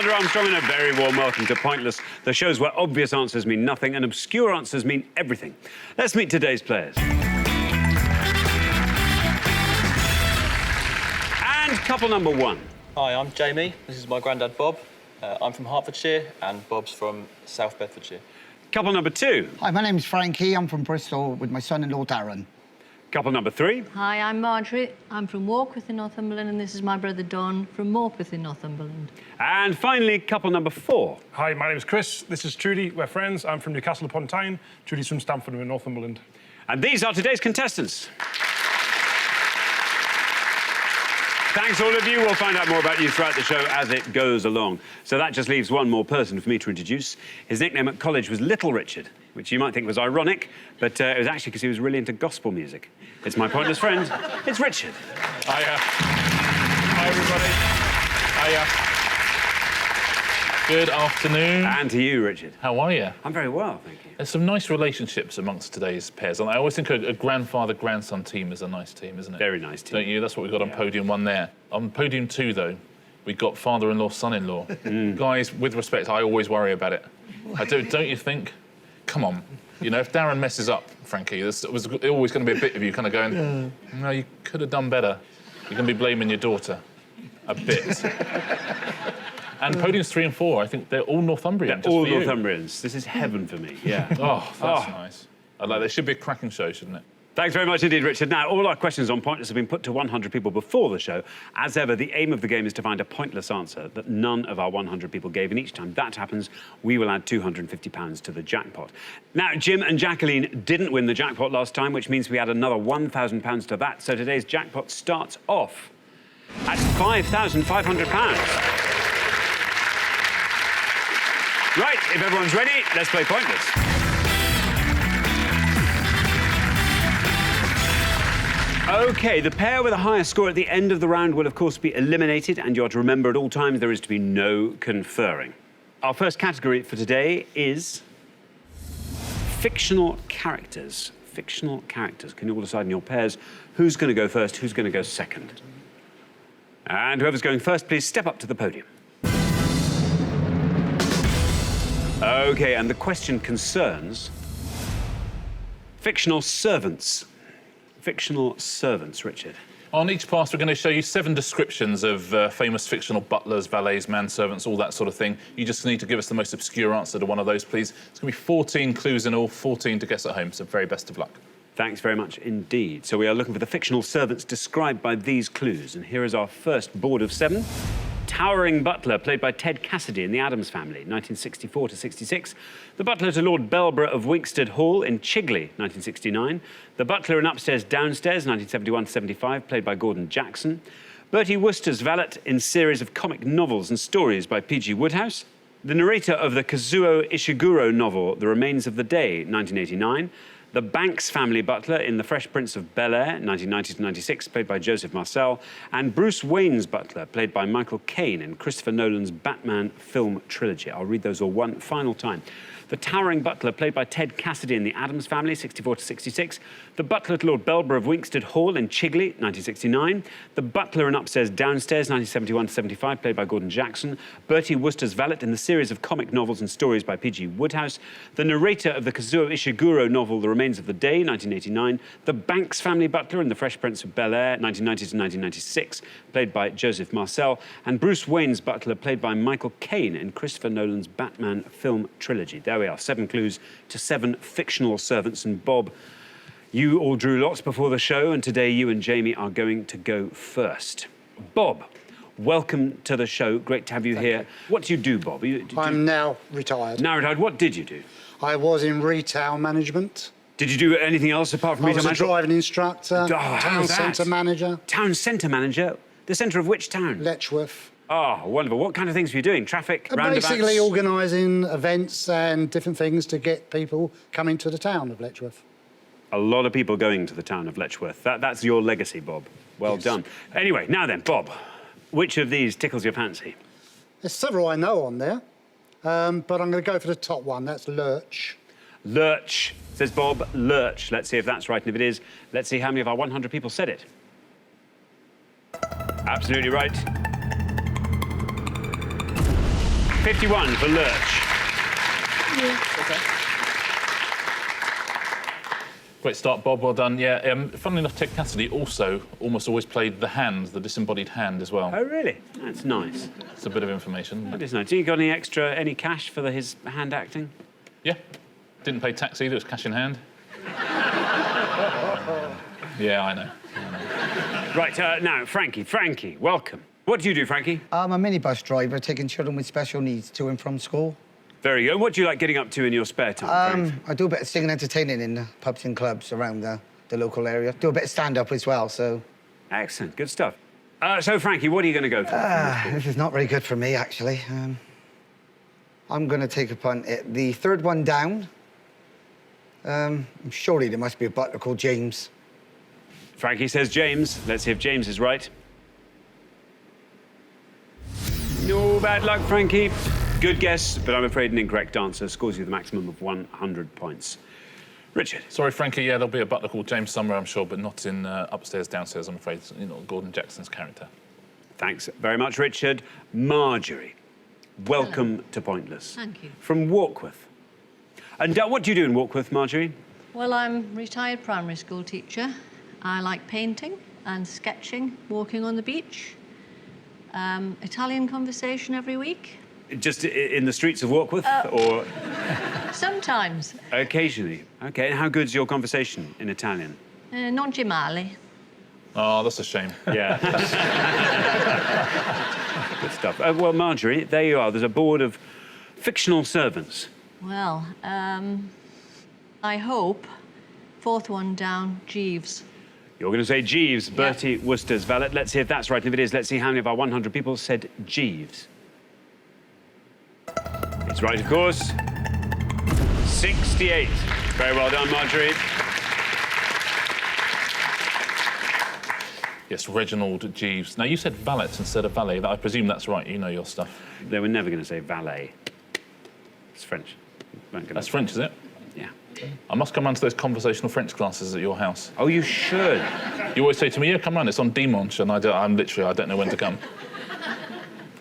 Alexander Armstrong, and a very warm welcome to Pointless, the shows where obvious answers mean nothing and obscure answers mean everything. Let's meet today's players. And couple number one. Hi, I'm Jamie. This is my granddad, Bob. I'm from Hertfordshire, and Bob's from South Bedfordshire. Couple number two. Hi, my name's Frankie. I'm from Bristol with my son-in-law, Darren. Couple number three. Hi, I'm Marjorie. I'm from Warkworth in Northumberland, and this is my brother Don from Morpeth in Northumberland. And finally, couple number four. Hi, my name's Chris. This is Trudy. We're friends. I'm from Newcastle upon Tyne. Trudy's from Stamford in Northumberland. And these are today's contestants. Thanks, all of you. We'll find out more about you throughout the show as it goes along. So that just leaves one more person for me to introduce. His nickname at college was Little Richard, which you might think was ironic, but it was actually because he was really into gospel music. It's my pointless friend. It's Richard. Hiya. Hi, everybody. Hiya. Good afternoon. And to you, Richard. How are you? I'm very well, thank you. There's some nice relationships amongst today's pairs. And I always think a grandfather-grandson team is a nice team, isn't it? Very nice team. Don't you? That's what we've got on podium one there. On podium two, though, we've got father-in-law, son-in-law. Guys, with respect, I always worry about it. I do, don't you think? Come on. You know, if Darren messes up, Frankie, there's always going to be a bit of you kind of going, no, you could have done better. You're going to be blaming your daughter a bit. And podiums 3 and 4, I think they're all Northumbrian. All Northumbrians. This is heaven for me, yeah. Oh, that's nice. I like that. It should be a cracking show, shouldn't it? Thanks very much indeed, Richard. Now, all our questions on Pointless have been put to 100 people before the show. As ever, the aim of the game is to find a pointless answer that none of our 100 people gave, and each time that happens, we will add £250 to the jackpot. Now, Jim and Jacqueline didn't win the jackpot last time, which means we add another £1,000 to that, so today's jackpot starts off at £5,500. Right, if everyone's ready, let's play Pointless. OK, the pair with a higher score at the end of the round will, of course, be eliminated, and you are to remember at all times there is to be no conferring. Our first category for today is fictional characters. Fictional characters. Can you all decide in your pairs who's going to go first, who's going to go second? And whoever's going first, please step up to the podium. OK, and the question concerns fictional servants. Fictional servants, Richard. On each pass, we're going to show you 7 descriptions of famous fictional butlers, valets, manservants, all that sort of thing. You just need to give us the most obscure answer to one of those, please. It's going to be 14 clues in all, 14 to guess at home, so very best of luck. Thanks very much indeed. So we are looking for the fictional servants described by these clues. And here is our first board of 7. Towering butler, played by Ted Cassidy in The Addams Family, 1964 to 66. The butler to Lord Belborough of Winkstead Hall in Chigley, 1969. The butler in Upstairs Downstairs, 1971 to 75, played by Gordon Jackson. Bertie Wooster's valet in series of comic novels and stories by P.G. Wodehouse. The narrator of the Kazuo Ishiguro novel, The Remains of the Day, 1989. The Banks family butler in The Fresh Prince of Bel-Air, 1990 to 96, played by Joseph Marcel, and Bruce Wayne's butler, played by Michael Caine in Christopher Nolan's Batman film trilogy. I'll read those all one final time. The towering butler, played by Ted Cassidy in The Addams Family, 64 to 66. The butler to Lord Belborough of Winkstead Hall in Chigley, 1969. The butler in Upstairs Downstairs, 1971 to 75, played by Gordon Jackson. Bertie Wooster's valet in the series of comic novels and stories by P.G. Wodehouse. The narrator of the Kazuo Ishiguro novel, The Remains of the Day, 1989. The Banks family butler in The Fresh Prince of Bel-Air, 1990 to 1996, played by Joseph Marcel. And Bruce Wayne's butler, played by Michael Caine in Christopher Nolan's Batman film trilogy. There we are, 7 clues to 7 fictional servants. And Bob, you all drew lots before the show, and today you and Jamie are going to go first. Bob, welcome to the show. Great to have you here. What do you do, Bob? I'm now retired. Now retired. What did you do? I was in retail management. Did you do anything else apart from I retail was a management? driving instructor, town centre manager. Town centre manager? The centre of which town? Letchworth. Oh, wonderful. What kind of things were you doing? Traffic, roundabouts? Basically organising events and different things to get people coming to the town of Letchworth. A lot of people going to the town of Letchworth. That's your legacy, Bob. Well done. Anyway, now then, Bob, which of these tickles your fancy? There's several I know on there, but I'm going to go for the top one. That's Lurch. Lurch, says Bob. Lurch. Let's see if that's right, and if it is, let's see how many of our 100 people said it. Absolutely right. 51 for Lurch. Great start, Bob. Well done. Yeah, funnily enough, Ted Cassidy also almost always played the hand, the disembodied hand as well. Oh, really? That's nice. It's a bit of information. That is nice. Do you got any cash for his hand acting? Yeah. Didn't pay tax either, it was cash in hand. Yeah, I know. Right, now, Frankie, welcome. What do you do, Frankie? I'm a minibus driver taking children with special needs to and from school. Very good. What do you like getting up to in your spare time? I do a bit of singing and entertaining in the pubs and clubs around the local area. Do a bit of stand-up as well, so... Excellent, good stuff. So, Frankie, what are you going to go for? This is not very good for me, actually. I'm going to take a punt at the third one down. Surely there must be a butler called James. Frankie says James. Let's see if James is right. No bad luck, Frankie. Good guess, but I'm afraid an incorrect answer scores you the maximum of 100 points. Richard. Sorry, Frankie, yeah, there'll be a butler called James somewhere, I'm sure, but not in upstairs, downstairs, I'm afraid. You know, Gordon Jackson's character. Thanks very much, Richard. Marjorie, welcome to Pointless. Thank you. From Warkworth. And what do you do in Warkworth, Marjorie? Well, I'm a retired primary school teacher. I like painting and sketching, walking on the beach. Italian conversation every week. Just in the streets of Warkworth, or...? Sometimes. Occasionally. OK, and how good's your conversation in Italian? Non c'è male. Oh, that's a shame. Yeah. Good stuff. Well, Marjorie, there you are. There's a board of fictional servants. Well, I hope, fourth one down, Jeeves. You're going to say Jeeves, Bertie Wooster's valet. Let's see if that's right. And if it is, let's see how many of our 100 people said Jeeves. It's right, of course. 68. Very well done, Marjorie. Yes, Reginald Jeeves. Now, you said valet instead of valet. I presume that's right. You know your stuff. They were never going to say valet. It's French. That's French, is it? Yeah. I must come round to those conversational French classes at your house. Oh, you should. You always say to me, yeah, come round, it's on Dimanche, and I don't know when to come.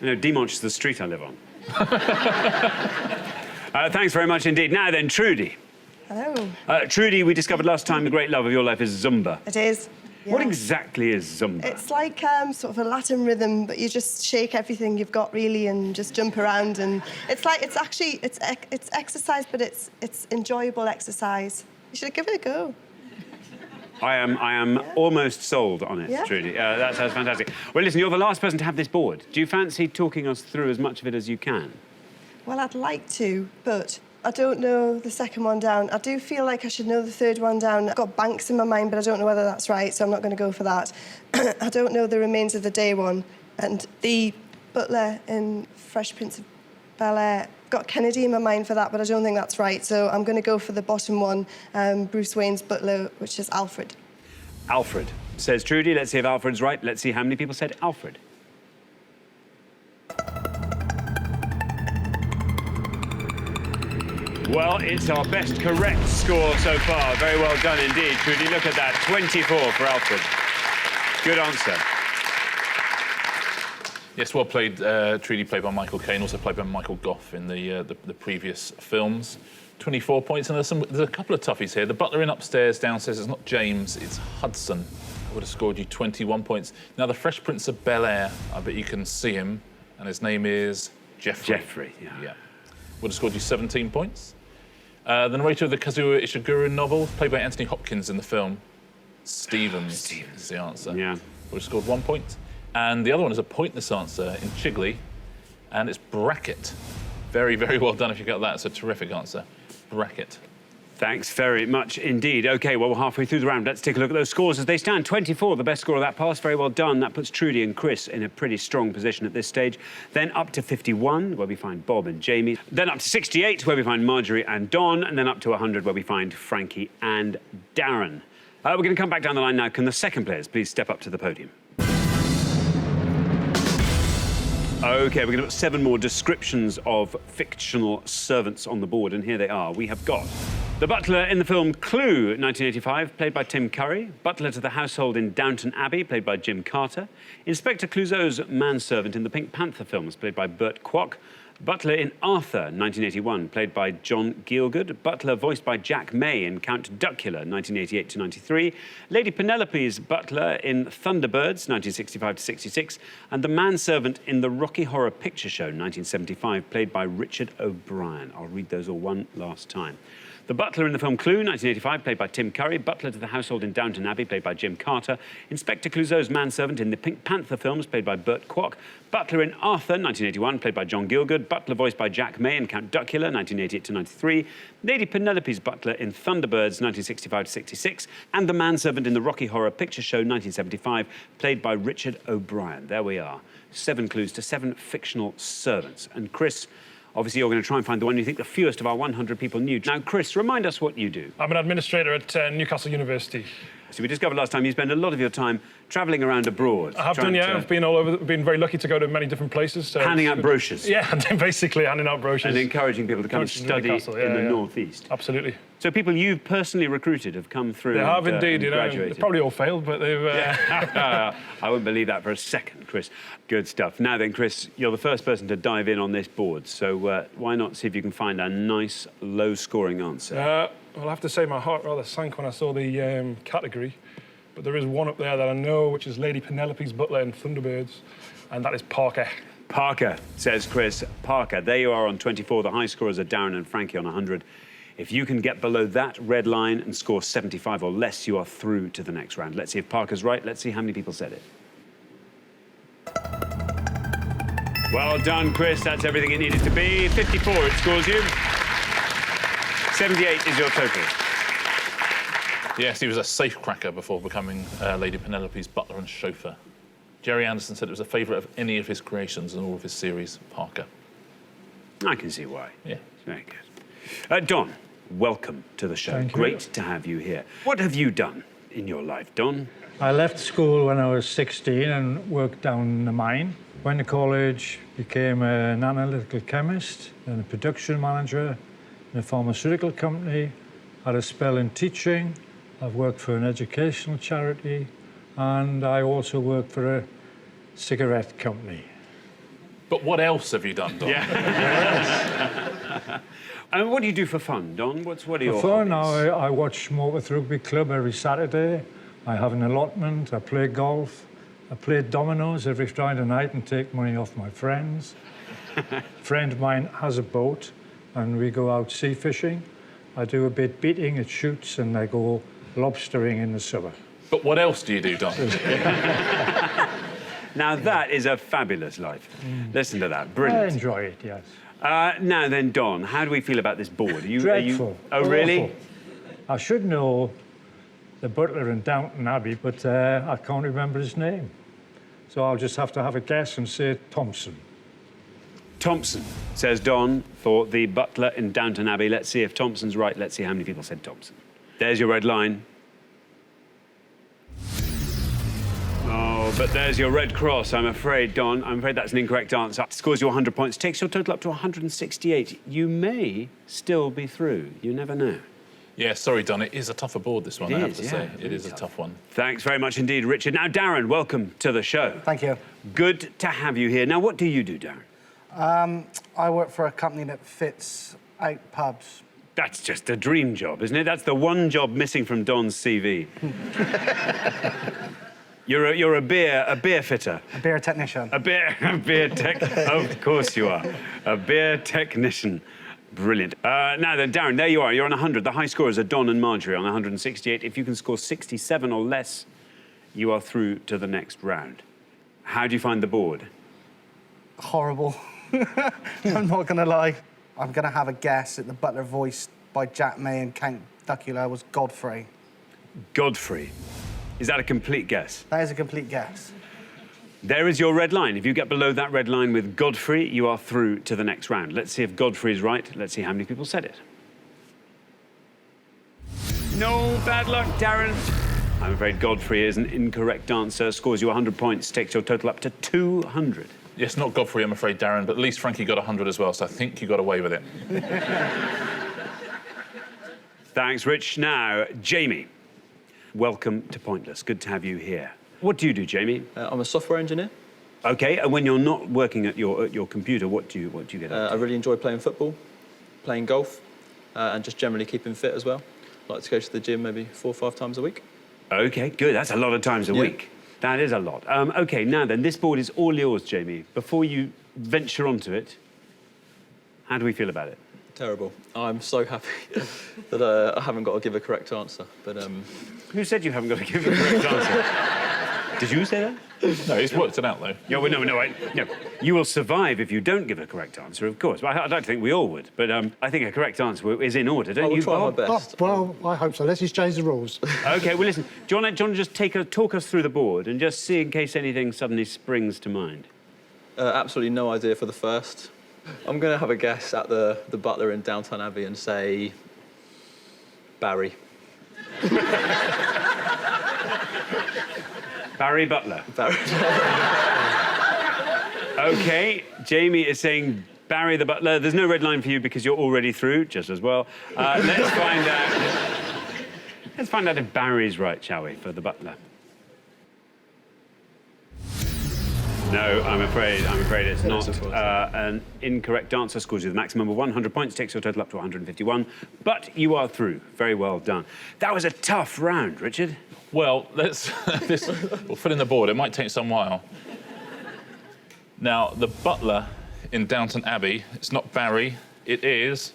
You know, Dimanche is the street I live on. Thanks very much indeed. Now then, Trudy. Hello. Trudy, we discovered last time the great love of your life is Zumba. It is. Yeah. What exactly is Zumba? It's like sort of a Latin rhythm, but you just shake everything you've got really and just jump around, and it's exercise, but it's enjoyable exercise. You should give it a go. I am almost sold on it, Yeah. Trudy. That sounds fantastic. Well, listen, you're the last person to have this board. Do you fancy talking us through as much of it as you can? Well, I'd like to, but I don't know the second one down. I do feel like I should know the third one down. I've got Banks in my mind, but I don't know whether that's right, so I'm not going to go for that. I don't know the remains of the day one. And the butler in Fresh Prince of Bel-Air, got Kennedy in my mind for that, but I don't think that's right, so I'm going to go for the bottom one, Bruce Wayne's butler, which is Alfred. Alfred, says Trudy. Let's see if Alfred's right. Let's see how many people said Alfred. Well, it's our best correct score so far. Very well done indeed, Trudy. Look at that, 24 for Alfred. Good answer. Yes, well played. Trudy played by Michael Caine, also played by Michael Gough in the previous films. 24 points, and there's a couple of toughies here. The butler in upstairs, downstairs, it's not James, it's Hudson. I would have scored you 21 points. Now, the Fresh Prince of Bel-Air, I bet you can see him, and his name is Geoffrey. Geoffrey, yeah. Would have scored you 17 points. The narrator of the Kazuo Ishiguro novel, played by Anthony Hopkins in the film, Stevens is the answer. Yeah. Would have scored 1 point. And the other one is a pointless answer in Chigley, and it's Brackett. Very, very well done if you got that. It's a terrific answer. Brackett. Thanks very much indeed. OK, well, we're halfway through the round. Let's take a look at those scores as they stand. 24, the best score of that pass. Very well done. That puts Trudy and Chris in a pretty strong position at this stage. Then up to 51, where we find Bob and Jamie. Then up to 68, where we find Marjorie and Don. And then up to 100, where we find Frankie and Darren. We're going to come back down the line now. Can the second players please step up to the podium? OK, we're going to put 7 more descriptions of fictional servants on the board, and here they are. We have got the butler in the film Clue, 1985, played by Tim Curry. Butler to the household in Downton Abbey, played by Jim Carter. Inspector Clouseau's manservant in the Pink Panther films, played by Burt Kwok. Butler in Arthur, 1981, played by John Gielgud. Butler, voiced by Jack May in Count Duckula, 1988 to 93. Lady Penelope's butler in Thunderbirds, 1965 to 66. And the manservant in the Rocky Horror Picture Show, 1975, played by Richard O'Brien. I'll read those all one last time. The butler in the film Clue, 1985, played by Tim Curry. Butler to the household in Downton Abbey, played by Jim Carter. Inspector Clouseau's manservant in the Pink Panther films, played by Burt Kwok. Butler in Arthur, 1981, played by John Gielgud. Butler voiced by Jack May in Count Duckula, 1988 to 93. Lady Penelope's butler in Thunderbirds, 1965 to 66. And the manservant in the Rocky Horror Picture Show, 1975, played by Richard O'Brien. There we are. 7 clues to 7 fictional servants. And Chris, obviously, you're going to try and find the one you think the fewest of our 100 people knew. Now, Chris, remind us what you do. I'm an administrator at Newcastle University. So we discovered last time you spend a lot of your time travelling around abroad. I have done, yeah. I've been all over. Been very lucky to go to many different places. So handing out brochures. Yeah, basically handing out brochures. And encouraging people to come and study in the northeast. Absolutely. So people you've personally recruited have come through. They have indeed. Graduated. They've probably all failed, but they've. I wouldn't believe that for a second, Chris. Good stuff. Now then, Chris, you're the first person to dive in on this board. So why not see if you can find a nice, low-scoring answer? Well, I have to say my heart rather sank when I saw the category. But there is one up there that I know, which is Lady Penelope's butler in Thunderbirds, and that is Parker. Parker, says Chris. Parker. There you are on 24. The high scorers are Darren and Frankie on 100. If you can get below that red line and score 75 or less, you are through to the next round. Let's see if Parker's right. Let's see how many people said it. Well done, Chris. That's everything it needed to be. 54 it scores you. 78 is your total. Yes, he was a safecracker before becoming Lady Penelope's butler and chauffeur. Jerry Anderson said it was a favourite of any of his creations and all of his series, Parker. I can see why. Yeah. Very good. Don, welcome to the show. Thank you. Great to have you here. What have you done in your life, Don? I left school when I was 16 and worked down the mine. Went to college, became an analytical chemist, then a production manager in a pharmaceutical company, had a spell in teaching. I've worked for an educational charity, and I also worked for a cigarette company. But what else have you done, Don? Yeah. And what do you do for fun, Don? What are your For fun, hobbies? I watch Morpeth Rugby Club every Saturday. I have an allotment, I play golf. I play dominoes every Friday night and take money off my friends. A friend of mine has a boat, and we go out sea fishing. I do a bit beating at shoots, and I go lobstering in the summer. But what else do you do, Don? Now, that is a fabulous life. Listen to that. Brilliant. I enjoy it, yes. Now then, Don, how do we feel about this board? Dreadful. Oh, really? Awful. I should know the butler in Downton Abbey, but I can't remember his name. So I'll just have to have a guess and say Thompson. Thompson, says Don, for the butler in Downton Abbey. Let's see if Thompson's right. Let's see how many people said Thompson. There's your red line. Oh, but there's your red cross, I'm afraid, Don. I'm afraid that's an incorrect answer. Scores you 100 points, takes your total up to 168. You may still be through. You never know. Yeah, sorry, Don. It is a tougher board, this one, I have to say. Really It is a tough one. Thanks very much indeed, Richard. Now, Darren, welcome to the show. Thank you. Good to have you here. Now, what do you do, Darren? I work for a company that fits out pubs. That's just a dream job, isn't it? That's the one job missing from Don's CV. You're a beer fitter. A beer technician. A beer tech. Of course you are. A beer technician. Brilliant. Now then, Darren, there you are. You're on 100. The high scorers are Don and Marjorie on 168. If you can score 67 or less, you are through to the next round. How do you find the board? Horrible. I'm not going to lie. I'm going to have a guess that the butler voiced by Jack May and Count Duckula was Godfrey. Godfrey. Is that a complete guess? That is a complete guess. There is your red line. If you get below that red line with Godfrey, you are through to the next round. Let's see if Godfrey is right. Let's see how many people said it. No bad luck, Darren. I'm afraid Godfrey is an incorrect answer. Scores you 100 points, takes your total up to 200. Yes, not Godfrey, I'm afraid, Darren, but at least Frankie got 100 as well, so I think you got away with it. Thanks, Rich. Now, Jamie, welcome to Pointless. Good to have you here. What do you do, Jamie? I'm a software engineer. OK, and when you're not working at your computer, what do you get up to? I really enjoy playing football, playing golf, and just generally keeping fit as well. I like to go to the gym maybe 4 or 5 times a week. OK, good. That's a lot of times a week. That is a lot. OK, now then, this board is all yours, Jamie. Before you venture onto it, how do we feel about it? Terrible. I'm so happy that I haven't got to give a correct answer. But Who said you haven't got to give a correct answer? Did you say that? No, he's worked it out, though. Yeah, well, no. You will survive if you don't give a correct answer, of course. I'd like to think we all would. But I think a correct answer is in order, don't I will you, try my Bob? best. Well, I hope so. Let's just change the rules. OK, well, listen. Do you want to just talk us through the board and just see in case anything suddenly springs to mind? Absolutely no idea for the first. I'm going to have a guess at the butler in Downton Abbey and say Barry. Barry Butler. Barry. OK, Jamie is saying Barry the butler. There's no red line for you because you're already through, just as well. Let's find out. Let's find out if Barry's right, shall we, for the butler? No, I'm afraid it's not. An incorrect answer scores you the maximum of 100 points, takes your total up to 151. But you are through. Very well done. That was a tough round, Richard. Well, we'll fill in the board. It might take some while. Now, the butler in Downton Abbey, it's not Barry, it is...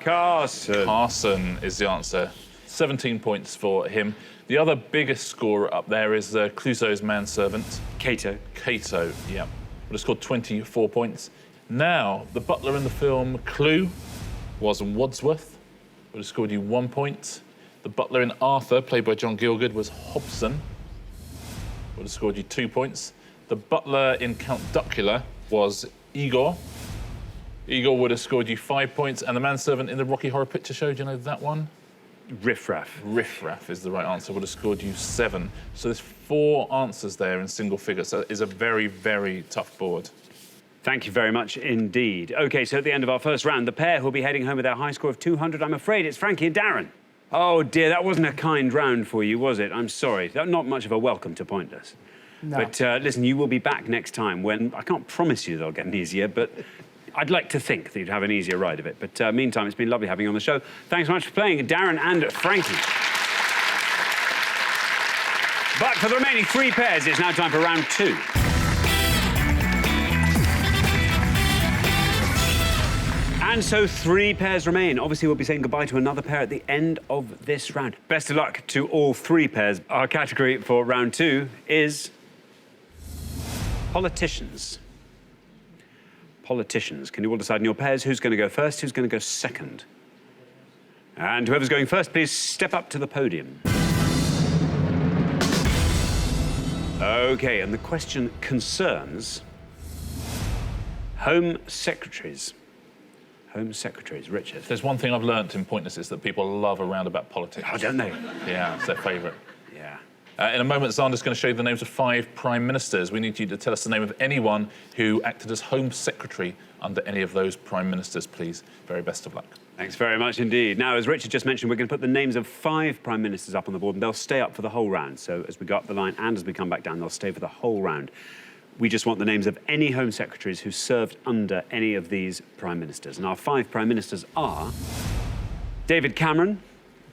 Carson. Carson is the answer. 17 points for him. The other biggest scorer up there is Clouseau's manservant. Cato. Cato, yeah. Would have scored 24 points. Now, the butler in the film Clue was Wadsworth. Would have scored you 1 point. The butler in Arthur, played by John Gielgud, was Hobson. Would have scored you 2 points. The butler in Count Duckula was Igor. Igor would have scored you 5 points. And the manservant in the Rocky Horror Picture Show, do you know that one? Riff-raff. Riff-raff is the right answer, would have scored you 7. So there's 4 answers there in single figures. So it is a very, very tough board. Thank you very much indeed. OK, so at the end of our first round, the pair who'll be heading home with their high score of 200, I'm afraid it's Frankie and Darren. Oh, dear, that wasn't a kind round for you, was it? I'm sorry. Not much of a welcome to Pointless. No. But listen, you will be back next time when, I can't promise you they'll get an easier, but I'd like to think that you'd have an easier ride of it. But meantime, it's been lovely having you on the show. Thanks so much for playing, Darren and Frankie. But for the remaining 3 pairs, it's now time for round 2. And so 3 pairs remain. Obviously, we'll be saying goodbye to another pair at the end of this round. Best of luck to all 3 pairs. Our category for round 2 is politicians. Politicians. Can you all decide in your pairs who's going to go first, who's going to go second? And whoever's going first, please step up to the podium. OK, and the question concerns Home Secretaries. Home Secretaries. Richard. There's one thing I've learnt in Pointless is that people love a roundabout politics. Oh, don't they? Yeah, it's their favourite. Yeah. In a moment, Xander's going to show you the names of 5 Prime Ministers. We need you to tell us the name of anyone who acted as Home Secretary under any of those Prime Ministers, please. Very best of luck. Thanks very much indeed. Now, as Richard just mentioned, we're going to put the names of 5 Prime Ministers up on the board, and they'll stay up for the whole round. So as we go up the line and as we come back down, they'll stay for the whole round. We just want the names of any Home Secretaries who served under any of these Prime Ministers. And our 5 Prime Ministers are David Cameron,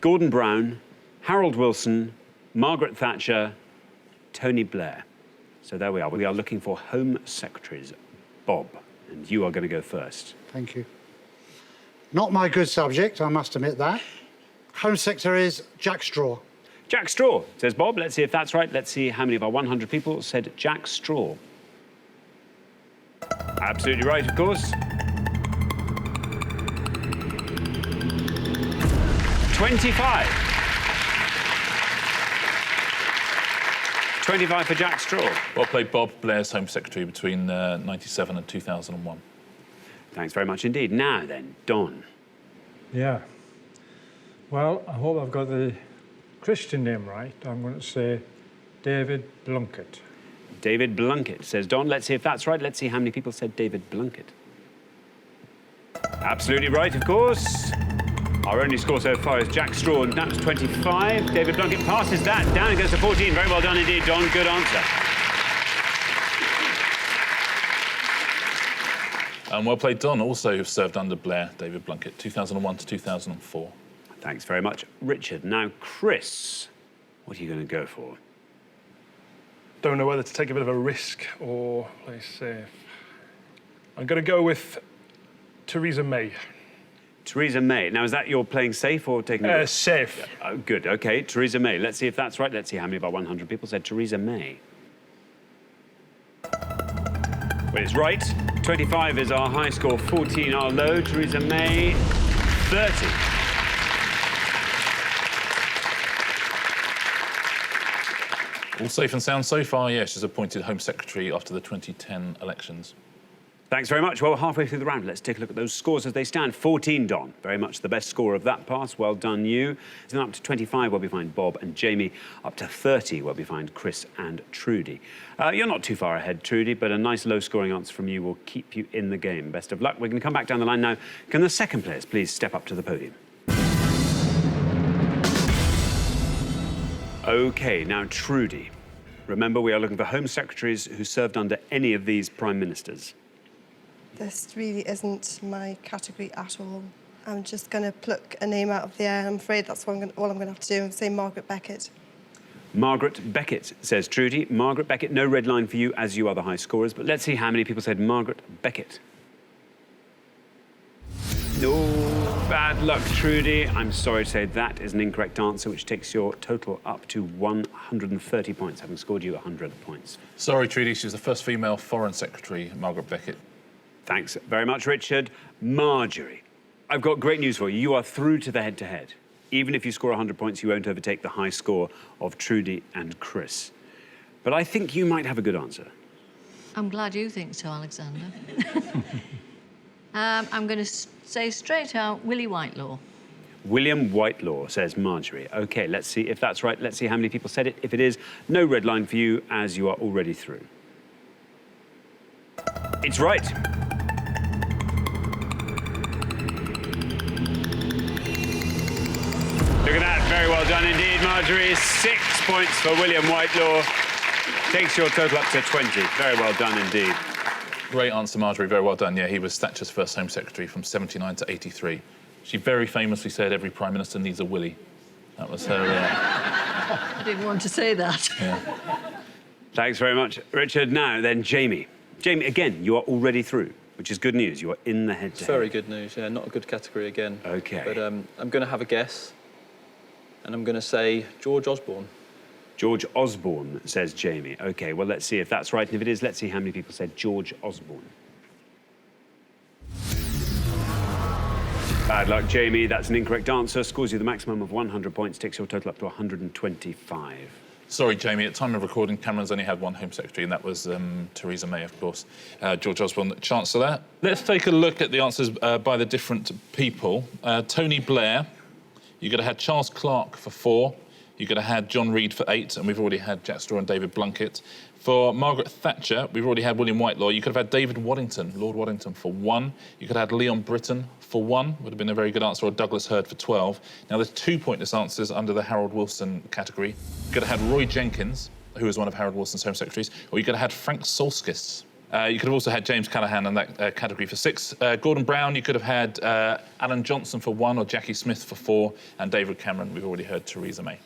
Gordon Brown, Harold Wilson, Margaret Thatcher, Tony Blair. So there we are. We are looking for Home Secretaries. Bob, and you are going to go first. Thank you. Not my good subject, I must admit that. Home Secretary is Jack Straw. Jack Straw, says Bob. Let's see if that's right. Let's see how many of our 100 people said Jack Straw. Absolutely right, of course. 25. 25 for Jack Straw. Well played, Bob. Blair's Home Secretary between 97 and 2001. Thanks very much indeed. Now then, Don. Yeah. Well, I hope I've got the Christian name right. I'm going to say David Blunkett. David Blunkett, says Don. Let's see if that's right. Let's see how many people said David Blunkett. Absolutely right, of course. Our only score so far is Jack Straw, and that's 25. David Blunkett passes that. Down it goes to 14. Very well done indeed, Don. Good answer. Well played, Don, also served under Blair, David Blunkett, 2001 to 2004. Thanks very much, Richard. Now, Chris, what are you going to go for? Don't know whether to take a bit of a risk or play safe. I'm going to go with Theresa May. Theresa May. Now, is that you're playing safe or taking a risk? Safe. Yeah. Oh, good. OK, Theresa May. Let's see if that's right. Let's see how many of our 100 people said Theresa May. Well, it's right. 25 is our high score, 14 our low. Theresa May, 30. All safe and sound so far, yes. She's appointed Home Secretary after the 2010 elections. Thanks very much. Well, we're halfway through the round. Let's take a look at those scores as they stand. 14, Don. Very much the best score of that pass. Well done, you. Then up to 25, where we find Bob and Jamie. Up to 30, where we find Chris and Trudy. You're not too far ahead, Trudy, but a nice low-scoring answer from you will keep you in the game. Best of luck. We're going to come back down the line now. Can the second players please step up to the podium? OK, now, Trudy. Remember, we are looking for Home Secretaries who served under any of these Prime Ministers. This really isn't my category at all. I'm just going to pluck a name out of the air. I'm afraid that's what all I'm going to have to do and say Margaret Beckett. Margaret Beckett, says Trudy. Margaret Beckett, no red line for you, as you are the high scorers. But let's see how many people said Margaret Beckett. No, bad luck, Trudy. I'm sorry to say that is an incorrect answer, which takes your total up to 130 points, having scored you 100 points. Sorry, Trudy, she was the first female Foreign Secretary, Margaret Beckett. Thanks very much, Richard. Marjorie, I've got great news for you. You are through to the head-to-head. Even if you score 100 points, you won't overtake the high score of Trudy and Chris. But I think you might have a good answer. I'm glad you think so, Alexander. I'm going to say straight out Willie Whitelaw. William Whitelaw, says Marjorie. OK, let's see if that's right. Let's see how many people said it. If it is, no red line for you, as you are already through. It's right. Look at that. Very well done indeed, Marjorie. 6 points for William Whitelaw. Takes your total up to 20. Very well done indeed. Great answer, Marjorie. Very well done. Yeah, he was Thatcher's first Home Secretary from 79 to 83. She very famously said every Prime Minister needs a Willie. That was her... I didn't want to say that. Yeah. Thanks very much, Richard. Now, then, Jamie. Jamie, again, you are already through, which is good news. You are in the head-to-head. It's very good news, yeah. Not a good category again. OK. But I'm going to have a guess, and I'm going to say George Osborne. George Osborne, says Jamie. OK, well, let's see if that's right. And if it is, let's see how many people said George Osborne. Bad luck, Jamie. That's an incorrect answer. Scores you the maximum of 100 points, takes your total up to 125. Sorry, Jamie, at time of recording, Cameron's only had one Home Secretary, and that was Theresa May, of course. George Osborne, Chancellor. Let's take a look at the answers by the different people. Tony Blair, you could have had Charles Clarke for 4. You could have had John Reid for 8, and we've already had Jack Straw and David Blunkett. For Margaret Thatcher, we've already had William Whitelaw. You could have had David Waddington, Lord Waddington, for 1. You could have had Leon Britton for 1, would have been a very good answer, or Douglas Hurd for 12. Now, there's 2 pointless answers under the Harold Wilson category. You could have had Roy Jenkins, who was one of Harold Wilson's Home Secretaries, or you could have had Frank Solskis. You could have also had James Callaghan in that category for 6. Gordon Brown, you could have had Alan Johnson for 1, or Jackie Smith for 4, and David Cameron, we've already heard Theresa May.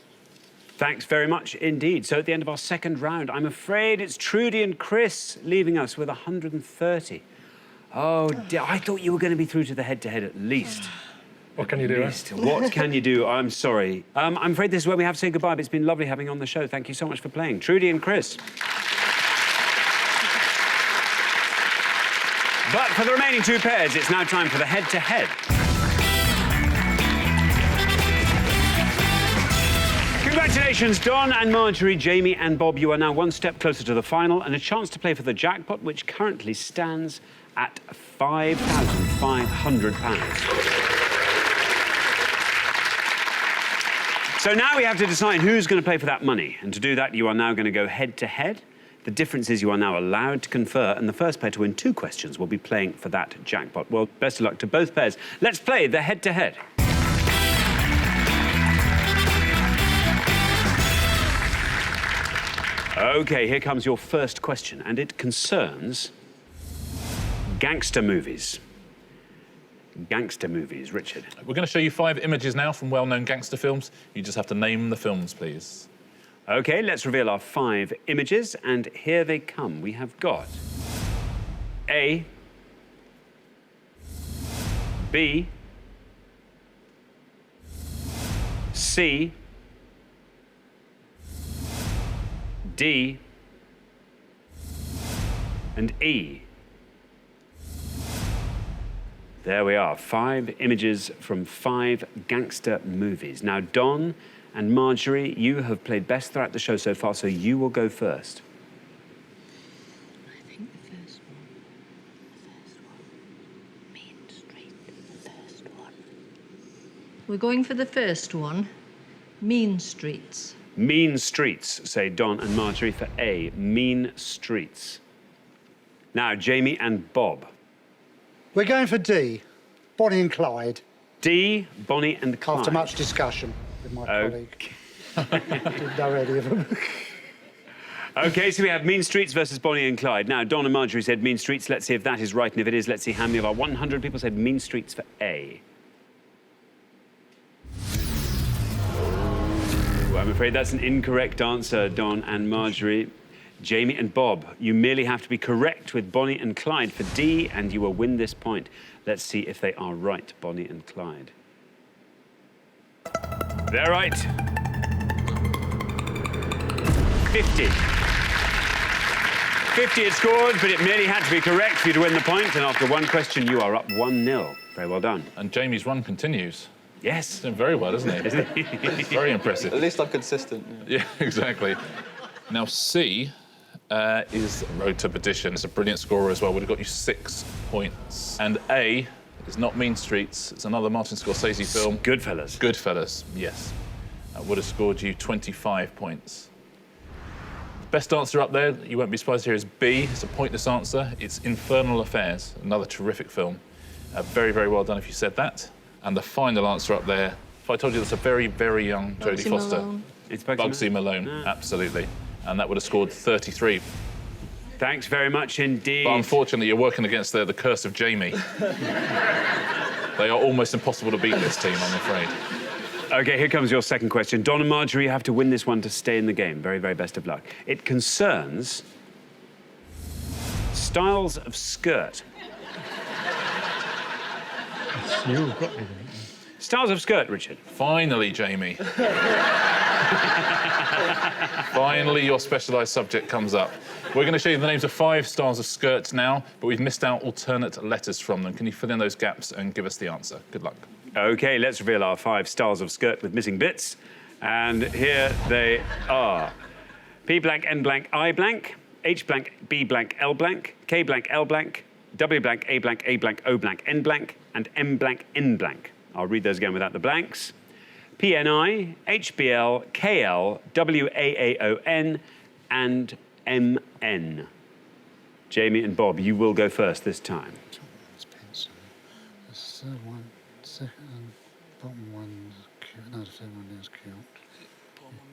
Thanks very much indeed. So at the end of our second round, I'm afraid it's Trudy and Chris leaving us with 130. Oh, dear. I thought you were going to be through to the head-to-head at least. What can you do? What can you do? I'm sorry. I'm afraid this is where we have to say goodbye, but it's been lovely having you on the show. Thank you so much for playing. Trudy and Chris. But for the remaining 2 pairs, it's now time for the head-to-head. Congratulations, Don and Marjorie, Jamie and Bob. You are now 1 step closer to the final and a chance to play for the jackpot, which currently stands at £5,500. So now we have to decide who's going to play for that money. And to do that, you are now going to go head-to-head. The difference is you are now allowed to confer, and the first pair to win 2 questions will be playing for that jackpot. Well, best of luck to both pairs. Let's play the head-to-head. OK, here comes your first question, and it concerns Gangster movies. Gangster movies, Richard. We're going to show you 5 images now from well-known gangster films. You just have to name the films, please. OK, let's reveal our 5 images, and here they come. We have got A, B, C, D, and E. There we are, 5 images from 5 gangster movies. Now, Don and Marjorie, you have played best throughout the show so far, so you will go first. I think the first one. Main Street, the first one. We're going for the first one. Mean Streets. Mean Streets, say Don and Marjorie for A, Mean Streets. Now, Jamie and Bob. We're going for D, Bonnie and Clyde. D, Bonnie and Clyde. After much discussion with my colleague. Didn't know any of them. OK, so we have Mean Streets versus Bonnie and Clyde. Now, Don and Marjorie said Mean Streets. Let's see if that is right, and if it is, let's see how many of our 100 people said Mean Streets for A. Ooh, I'm afraid that's an incorrect answer, Don and Marjorie. Jamie and Bob, you merely have to be correct with Bonnie and Clyde for D, and you will win this point. Let's see if they are right, Bonnie and Clyde. They're right. 50. 50 it scored, but it merely had to be correct for you to win the point, and after one question, you are up 1-0. Very well done. And Jamie's run continues. Yes. He's doing very well, isn't he? Isn't he? Very impressive. At least I'm consistent. Yeah, exactly. Now, C is Road to Perdition. It's a brilliant scorer as well. Would have got you 6 points. And A is not Mean Streets. It's another Martin Scorsese film. Goodfellas. Goodfellas, yes. Would have scored you 25 points. Best answer up there, you won't be surprised to hear, is B. It's a pointless answer. It's Infernal Affairs, another terrific film. Very, very well done if you said that. And the final answer up there, if I told you that's a very, very young Jodie Foster. Malone. It's Bugsy Malone, absolutely. And that would have scored 33. Thanks very much indeed. But unfortunately, you're working against the curse of Jamie. They are almost impossible to beat this team, I'm afraid. OK, here comes your second question. Don and Marjorie, you have to win this one to stay in the game. Very, very best of luck. It concerns styles of skirt. You've got me. Styles of skirt, Richard. Finally, Jamie. Finally, your specialised subject comes up. We're going to show you the names of 5 styles of skirts now, but we've missed out alternate letters from them. Can you fill in those gaps and give us the answer? Good luck. OK, let's reveal our 5 styles of skirt with missing bits. And here they are. P blank, N blank, I blank, H blank, B blank, L blank, K blank, L blank, W blank, A blank, A blank, O blank, N blank, and M blank, N blank. I'll read those again without the blanks. PNI, HBL, KL, WAAON, and MN. Jamie and Bob, you will go first this time. Pencil. The third one, second, bottom one, cute. No, the third one is cute. Bottom one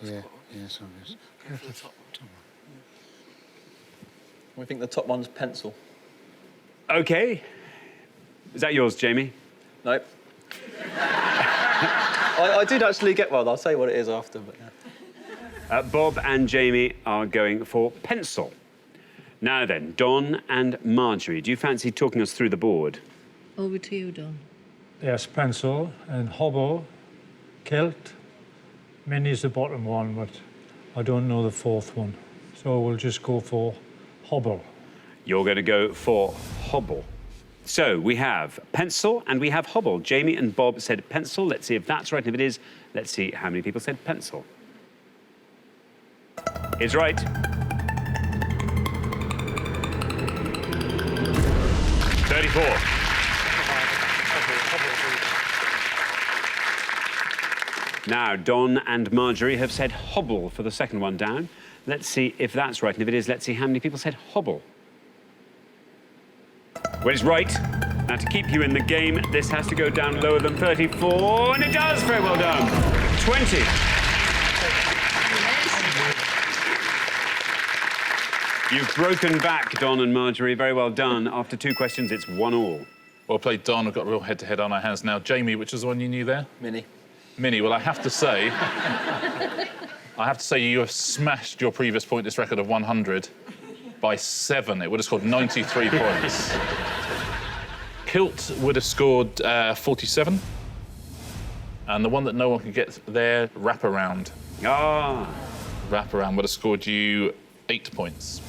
mini. Yes, obvious. Go for the top one. We think the top one's pencil. OK. Is that yours, Jamie? Nope. I did actually get one. I'll say what it is after. But yeah. Bob and Jamie are going for pencil. Now then, Don and Marjorie, do you fancy talking us through the board? Over to you, Don. Yes, pencil and hobble, kilt. Mini's the bottom one, but I don't know the 4th one. So we'll just go for hobble. You're going to go for hobble. So we have pencil and we have hobble. Jamie and Bob said pencil. Let's see if that's right. And if it is, let's see how many people said pencil. It's right. Now, Don and Marjorie have said hobble for the second one down. Let's see if that's right. And if it is, let's see how many people said hobble. Well, it's right. Now, to keep you in the game, this has to go down lower than 34, and it does. Very well done. 20. You've broken back, Don and Marjorie. Very well done. After 2 questions, it's 1-1. Well played, Don. We've got a real head-to-head on our hands now. Jamie, which is the one you knew there? Mini. Mini. Well, I have to say... you have smashed your previous pointless record of 100 by 7. It would have scored 93 points. Kilt would have scored 47. And the one that no one could get there, Wraparound. Ah. Wraparound would have scored you 8 points.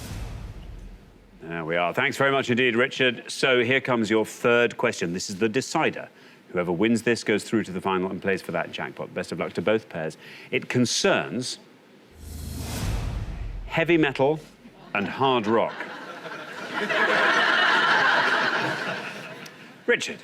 There we are. Thanks very much indeed, Richard. So here comes your 3rd question. This is the decider. Whoever wins this goes through to the final and plays for that jackpot. Best of luck to both pairs. It concerns heavy metal and hard rock. Richard.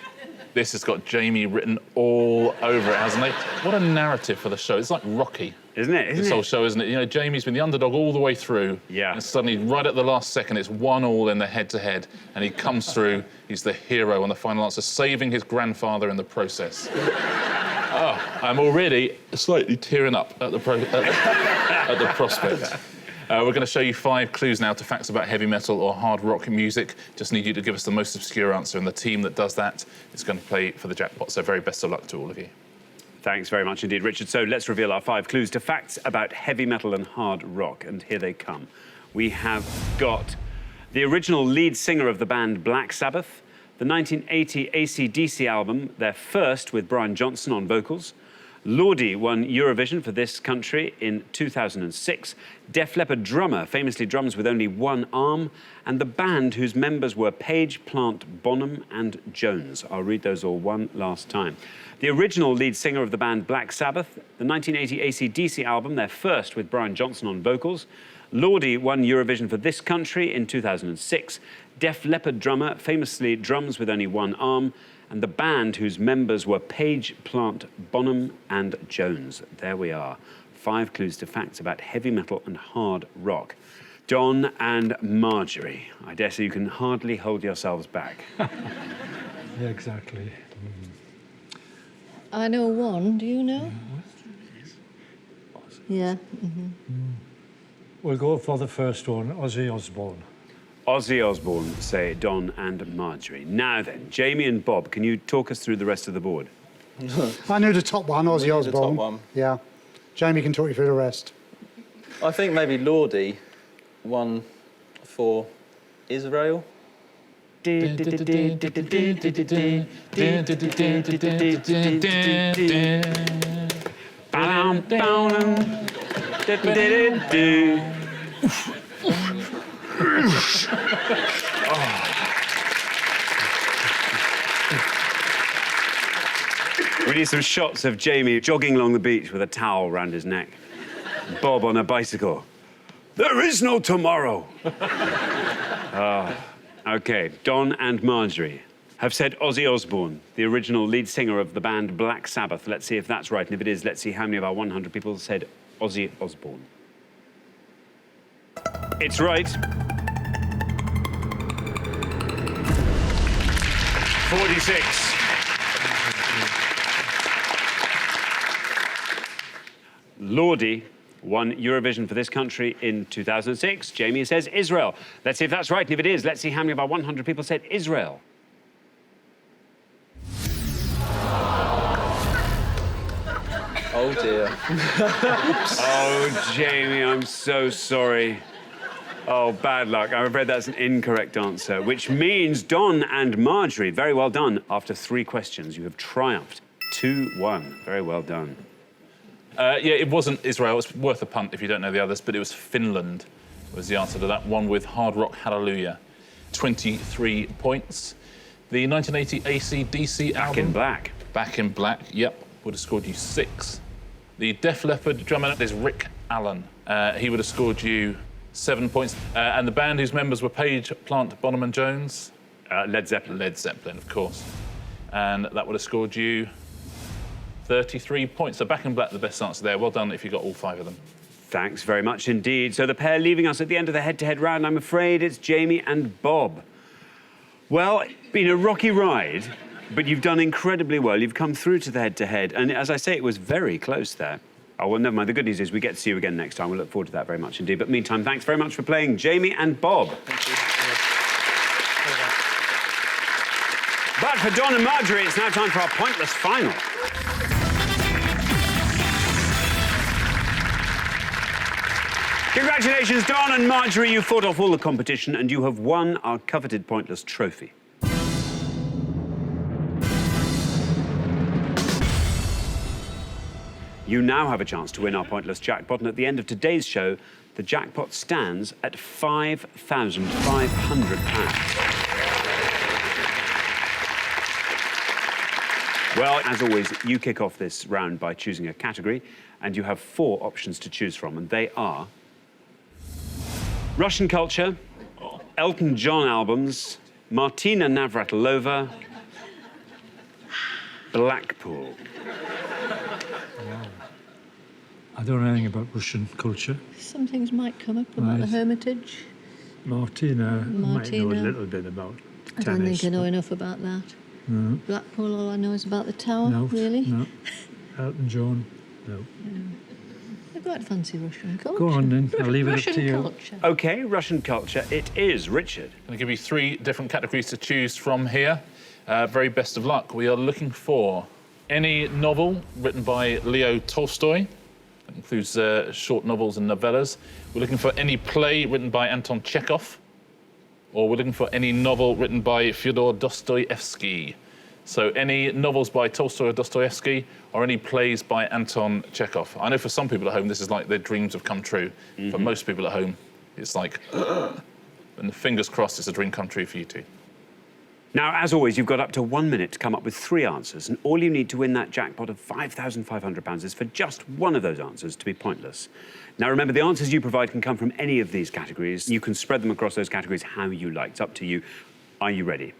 This has got Jamie written all over it, hasn't it? What a narrative for the show. It's like Rocky. Isn't it? This whole show, isn't it? You know, Jamie's been the underdog all the way through. Yeah. And suddenly, right at the last second, it's 1-1 in the head-to-head. And he comes through, he's the hero on the final answer, saving his grandfather in the process. Oh, I'm already slightly tearing up at the prospect. We're going to show you 5 clues now to facts about heavy metal or hard rock music. Just need you to give us the most obscure answer, and the team that does that is going to play for the jackpot. So very best of luck to all of you. Thanks very much indeed, Richard. So let's reveal our 5 clues to facts about heavy metal and hard rock, and here they come. We have got the original lead singer of the band Black Sabbath, the 1980 AC/DC album, their first with Brian Johnson on vocals. Lordi won Eurovision for this country in 2006. Def Leppard drummer famously drums with only one arm, and the band whose members were Page, Plant, Bonham and Jones. I'll read those all one last time. The original lead singer of the band Black Sabbath, the 1980 AC/DC album, their first with Brian Johnson on vocals. Lordi won Eurovision for this country in 2006. Def Leppard drummer famously drums with only one arm, and the band whose members were Page, Plant, Bonham and Jones. There we are. 5 clues to facts about heavy metal and hard rock. Don and Marjorie, I dare say you can hardly hold yourselves back. Yeah, exactly. I know one. Do you know? Yeah. We'll go for the first one, Ozzy Osbourne. Ozzy Osbourne, say Don and Marjorie. Now then, Jamie and Bob, can you talk us through the rest of the board? I knew the top one, Ozzy Osbourne. The top one. Yeah. Jamie can talk you through the rest. I think maybe Lordi won for Israel. We need some shots of Jamie jogging along the beach with a towel around his neck. Bob on a bicycle. There is no tomorrow. OK, Don and Marjorie have said Ozzy Osbourne, the original lead singer of the band Black Sabbath. Let's see if that's right, and if it is, let's see how many of our 100 people said Ozzy Osbourne. It's right. 46. Lordi won Eurovision for this country in 2006. Jamie says Israel. Let's see if that's right, and if it is, let's see how many of our 100 people said Israel. Oh dear. Oh, Jamie, I'm so sorry. Oh, bad luck. I'm afraid that's an incorrect answer, which means Don and Marjorie, very well done. After 3 questions, you have triumphed. 2-1. Very well done. Yeah, it wasn't Israel. It's worth a punt if you don't know the others, but it was Finland was the answer to that one with Hard Rock Hallelujah. 23 points. The 1980 AC/DC album. Back in Black. Back in Black, yep, would have scored you 6. The Def Leppard drummer is Rick Allen. He would have scored you 7 points. And the band whose members were Page, Plant, Bonham and Jones? Led Zeppelin. Led Zeppelin, of course. And that would have scored you 33 points. So Back in Black, the best answer there. Well done if you got all 5 of them. Thanks very much indeed. So the pair leaving us at the end of the head-to-head round, I'm afraid it's Jamie and Bob. Well, it's been a rocky ride, but you've done incredibly well. You've come through to the head-to-head, and as I say, it was very close there. Oh, well, never mind. The good news is we get to see you again next time. We look forward to that very much indeed. But meantime, thanks very much for playing, Jamie and Bob. Thank you. But for Don and Marjorie, it's now time for our pointless final. Congratulations, Don and Marjorie. You fought off all the competition and you have won our coveted pointless trophy. You now have a chance to win our pointless jackpot, and at the end of today's show, the jackpot stands at £5,500. Well, as always, you kick off this round by choosing a category, and you have 4 options to choose from, and they are Russian culture, Elton John albums, Martina Navratilova, Blackpool. I don't know anything about Russian culture. Some things might come up about the Hermitage. Martina might know a little bit about tennis. I don't think I know enough about that. No. Blackpool, all I know is about the tower, No, really. no. Elton John, no. I quite fancy Russian culture. Go on then, I'll leave it up Russian to you. culture. OK, Russian culture it is. Richard. I'm going to give you 3 different categories to choose from here. Very best of luck. We are looking for any novel written by Leo Tolstoy. That includes short novels and novellas. We're looking for any play written by Anton Chekhov. Or we're looking for any novel written by Fyodor Dostoevsky. So any novels by Tolstoy or Dostoevsky, or any plays by Anton Chekhov. I know for some people at home, this is like their dreams have come true. For most people at home, it's like, and fingers crossed it's a dream come true for you too. Now, as always, you've got up to 1 minute to come up with 3 answers, and all you need to win that jackpot of £5,500 is for just one of those answers to be pointless. Now, remember, the answers you provide can come from any of these categories. You can spread them across those categories how you like. It's up to you. Are you ready?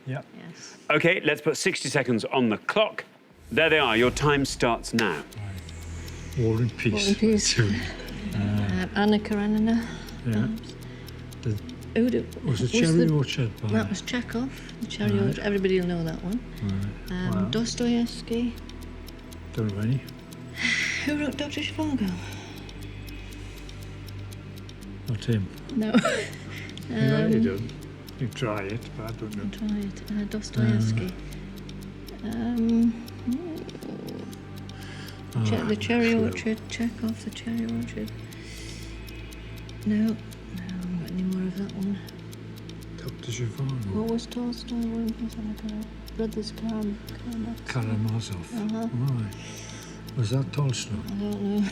Yeah. Yes. OK, let's put 60 seconds on the clock. There they are. Your time starts now. War and Peace. War and Peace. 2. Anna Karenina. Yeah. Was it Cherry Orchard? That was Chekhov. The Cherry Orchard. Everybody will know that one. Wow. Dostoevsky. Don't know any. Who wrote Dr. Zhivago? Not him. No. You don't. You try it, but I don't know. Try it. Dostoevsky. The Cherry Orchard. Chekhov, the Cherry Orchard. No. I haven't got any more of that one. Dr. Zhivago. What was Tolstoy? Brothers Karamazov. Right. Was that Tolstoy? I don't know.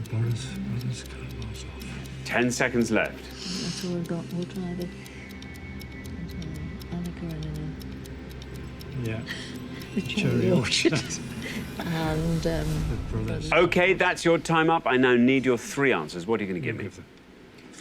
Brothers Karamazov. 10 seconds left. That's all we've got. We'll try the Anna Karenina. Yeah. The Cherry Orchard. And The brothers. OK, that's your time up. I now need your 3 answers. What are you going to give me?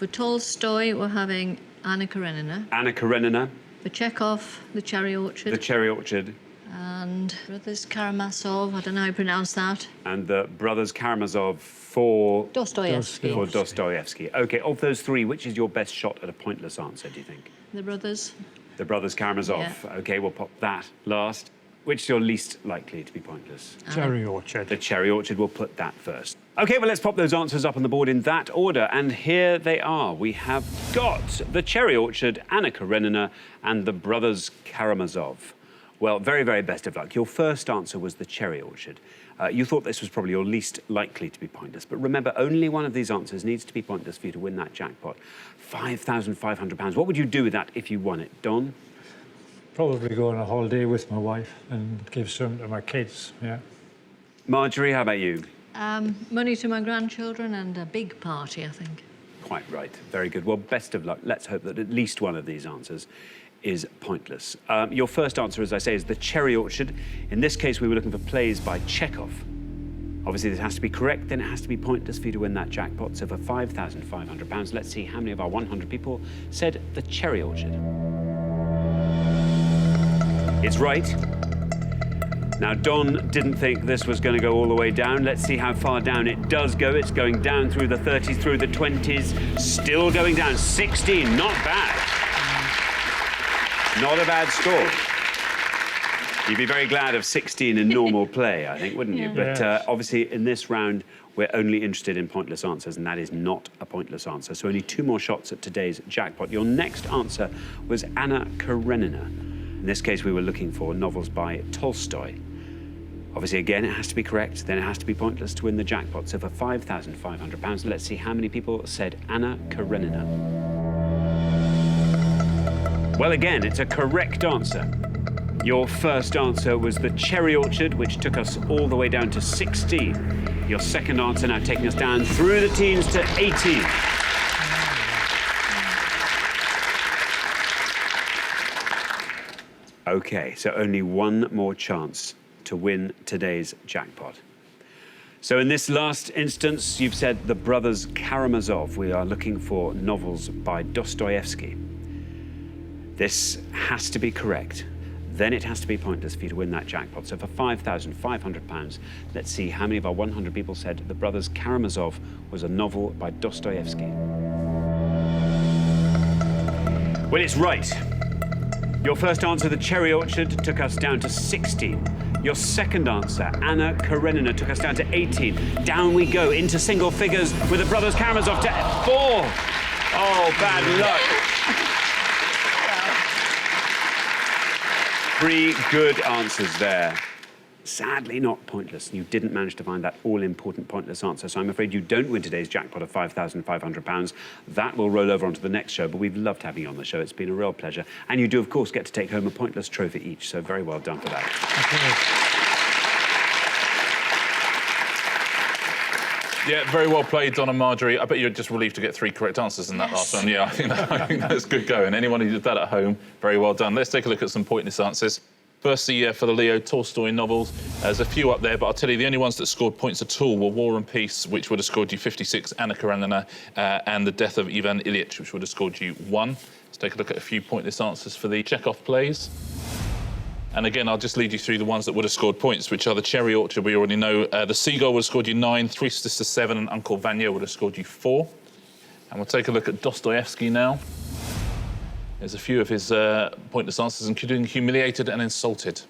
for Tolstoy, we're having Anna Karenina. Anna Karenina. For Chekhov, The Cherry Orchard. The Cherry Orchard. And Brothers Karamazov, I don't know how you pronounce that. And the Brothers Karamazov for... Dostoevsky. For Dostoevsky. OK, of those 3, which is your best shot at a pointless answer, do you think? The Brothers. The Brothers Karamazov. Yeah. OK, we'll pop that last. Which is your least likely to be pointless? Cherry Orchard. The Cherry Orchard, we'll put that first. OK, well, let's pop those answers up on the board in that order. And here they are. We have got The Cherry Orchard, Anna Karenina, and The Brothers Karamazov. Well, very, very best of luck. Your first answer was The Cherry Orchard. You thought this was probably your least likely to be pointless. But remember, only one of these answers needs to be pointless for you to win that jackpot. £5,500. What would you do with that if you won it, Don? Probably go on a holiday with my wife and give some to my kids, yeah. Marjorie, how about you? Money to my grandchildren and a big party, I think. Quite right. Very good. Well, best of luck. Let's hope that at least one of these answers is pointless. Your first answer, as I say, is The Cherry Orchard. In this case, we were looking for plays by Chekhov. Obviously, this has to be correct, then it has to be pointless for you to win that jackpot. So for £5,500, let's see how many of our 100 people said The Cherry Orchard. It's right. Now, Don didn't think this was going to go all the way down. Let's see how far down it does go. It's going down through the 30s, through the 20s, still going down. 16, not bad. Not a bad score. You'd be very glad of 16 in normal play, I think, wouldn't you? But obviously, in this round, we're only interested in pointless answers, and that is not a pointless answer. So only 2 more shots at today's jackpot. Your next answer was Anna Karenina. In this case, we were looking for novels by Tolstoy. Obviously, again, it has to be correct, then it has to be pointless to win the jackpot. So for £5,500, let's see how many people said Anna Karenina. Well, again, it's a correct answer. Your first answer was The Cherry Orchard, which took us all the way down to 16. Your second answer now taking us down through the teens to 18. OK, so only one more chance to win today's jackpot. So in this last instance, you've said The Brothers Karamazov. We are looking for novels by Dostoevsky. This has to be correct. Then it has to be pointless for you to win that jackpot. So for £5,500, let's see how many of our 100 people said The Brothers Karamazov was a novel by Dostoevsky. Well, it's right. Your first answer, The Cherry Orchard, took us down to 16. Your second answer, Anna Karenina, took us down to 18. Down we go into single figures with The Brothers Karamazov to 4. Oh, bad luck. 3 good answers there. Sadly not pointless. You didn't manage to find that all-important pointless answer, so I'm afraid you don't win today's jackpot of £5,500. That will roll over onto the next show, but we've loved having you on the show. It's been a real pleasure. And you do, of course, get to take home a pointless trophy each, so very well done for that. Yeah, very well played, Don and Marjorie. I bet you're just relieved to get 3 correct answers in that last one. Yeah, I think that's good going. Anyone who did that at home, very well done. Let's take a look at some pointless answers. Firstly, for the Leo Tolstoy novels, there's a few up there, but I'll tell you, the only ones that scored points at all were War and Peace, which would have scored you 56, Anna Karenina, and The Death of Ivan Ilyich, which would have scored you 1. Let's take a look at a few pointless answers for the Chekhov plays. And again, I'll just lead you through the ones that would have scored points, which are The Cherry Orchard, we already know. The Seagull would have scored you 9, Three Sisters 7, and Uncle Vanya would have scored you 4. And we'll take a look at Dostoevsky now. There's a few of his pointless answers, including Humiliated and Insulted.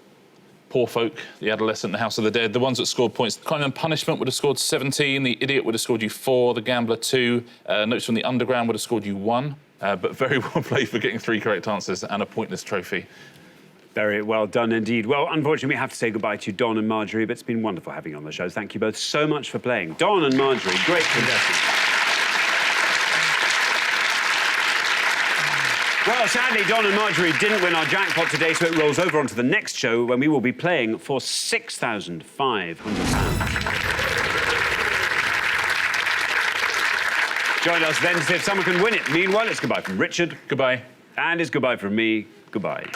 Poor Folk, The Adolescent, The House of the Dead. The ones that scored points, Crime and Punishment would have scored 17, The Idiot would have scored you 4, The Gambler 2, Notes from the Underground would have scored you 1. But very well played for getting 3 correct answers and a pointless trophy. Very well done indeed. Well, unfortunately, we have to say goodbye to Don and Marjorie, but it's been wonderful having you on the show. Thank you both so much for playing. Don and Marjorie, great contestants. Well, sadly, Don and Marjorie didn't win our jackpot today, so it rolls over onto the next show when we will be playing for £6,500. Join us then to see if someone can win it. Meanwhile, it's goodbye from Richard. Goodbye. And it's goodbye from me. Goodbye.